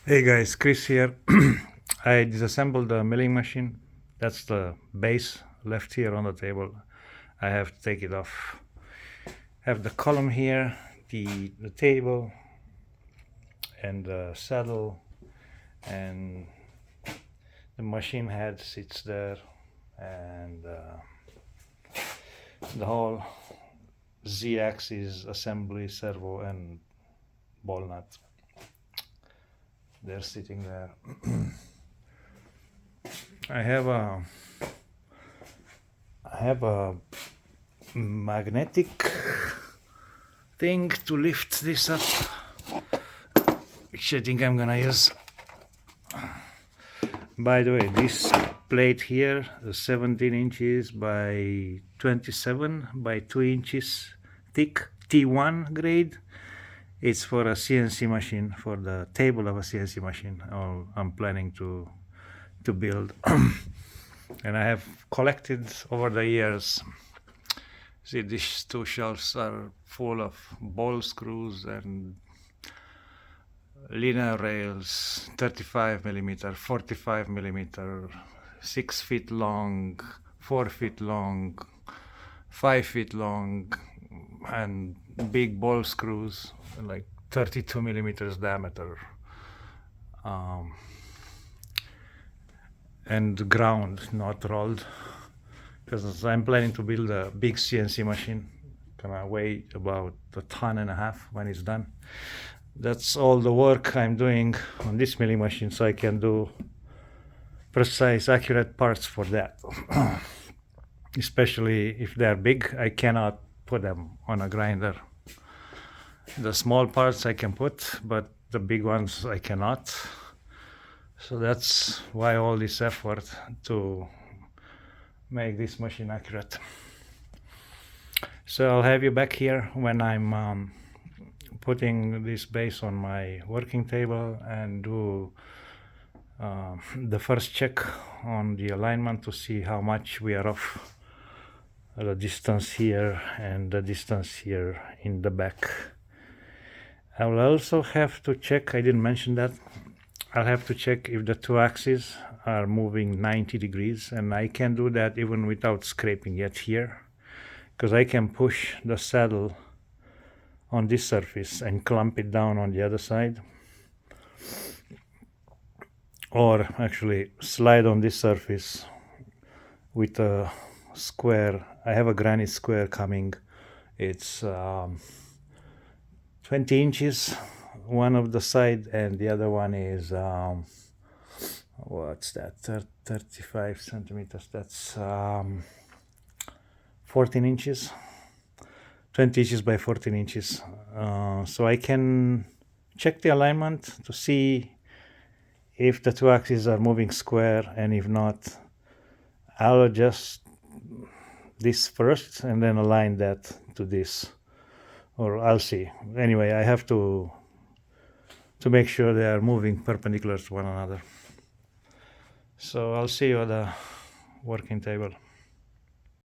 Hey guys, Chris here. I disassembled the milling machine. That's the base left here on the table. I have to take it off. I have the column here, the table, and the saddle, and the machine head sits there, and the whole Z-axis assembly, servo, and ball nut. They're sitting there. I have a magnetic thing to lift this up, which I think I'm gonna use. By the way, this plate here is 17 inches by 27 by 2 inches thick, T1 grade. It's for a CNC machine, for the table of a CNC machine I'm planning to build. And I have collected over the years. See, these two shelves are full of ball screws and linear rails, 35 millimeter, 45 millimeter, 6 feet long, 4 feet long, 5 feet long, and big ball screws like 32 millimeters diameter, and ground, not rolled, because I'm planning to build a big CNC machine, gonna weigh about 1.5 tons when it's done. That's all the work I'm doing on this milling machine, so I can do precise, accurate parts for that. Especially if they're big, I cannot put them on a grinder. The small parts I can put, but the big ones I cannot. So that's why all this effort to make this machine accurate. So I'll have you back here when I'm putting this base on my working table and do the first check on the alignment to see how much we are off the distance here and the distance here in the back. I will also have to check, I didn't mention that, I'll have to check if the two axes are moving 90 degrees, and I can do that even without scraping yet here, because I can push the saddle on this surface and clamp it down on the other side, or actually slide on this surface with a square. I have a granite square coming. It's 20 inches one of the side, and the other one is what's that, 35 centimeters. That's 14 inches, 20 inches by 14 inches. So I can check the alignment to see if the two axes are moving square, and if not, I'll adjust this first and then align that to this, or I'll see. Anyway, I have to make sure they are moving perpendicular to one another. So I'll see you at the working table.